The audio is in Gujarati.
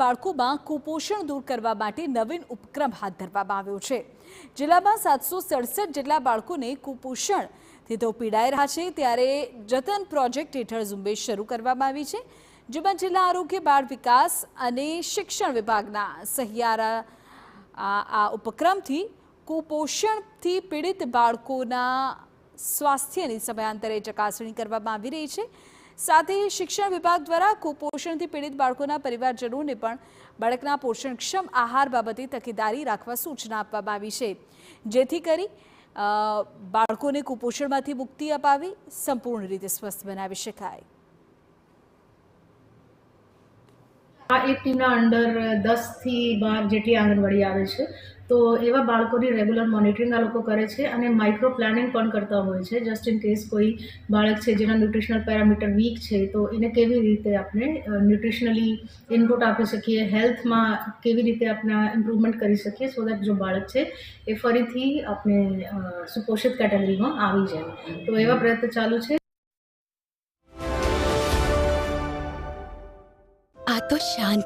બાળકોમાં કુપોષણ દૂર કરવા માટે નવીન ઉપક્રમ હાથ ધરવામાં આવ્યો છે। જિલ્લામાં 767 જેટલા બાળકોને કુપોષણથી તો પીડાઈ રહ્યા છે, ત્યારે જતન પ્રોજેક્ટ હેઠળ ઝુંબેશ શરૂ કરવામાં આવી છે, જેમાં જિલ્લા આરોગ્ય, બાળ વિકાસ અને શિક્ષણ વિભાગના સહિયારા આ ઉપક્રમથી કુપોષણથી પીડિત બાળકોના સ્વાસ્થ્યની સમયાંતરે ચકાસણી કરવામાં આવી રહી છે। સાથે શિક્ષણ વિભાગ દ્વારા કુપોષણથી પીડિત બાળકોના પરિવારજનોને પણ બાળકના પોષણક્ષમ આહાર બાબતે તકેદારી રાખવા સૂચના આપવામાં આવી છે, જેથી કરી બાળકોને કુપોષણમાંથી મુક્તિ અપાવી સંપૂર્ણ રીતે સ્વસ્થ બનાવી શકાય। આ એક ટીમના અંડર 10 થી 12 જેટલી આંગણવાડી આવે છે, તો એવા બાળકોની રેગ્યુલર મોનિટરિંગ આ લોકો કરે છે અને માઇક્રો પ્લાનિંગ પણ કરતા હોય છે। જસ્ટ ઇન કેસ કોઈ બાળક છે જેના ન્યુટ્રિશનલ પેરામીટર વીક છે, તો એને કેવી રીતે આપણે ન્યુટ્રિશનલી ઇનપુટ આપી શકીએ, હેલ્થમાં કેવી રીતે આપણે ઇમ્પ્રુવમેન્ટ કરી શકીએ, સો દેટ જો બાળક છે એ ફરીથી આપણે સુપોષિત કેટેગરીમાં આવી જાય, તો એવા પ્રયત્ન ચાલુ છે। આ તો શાંતિ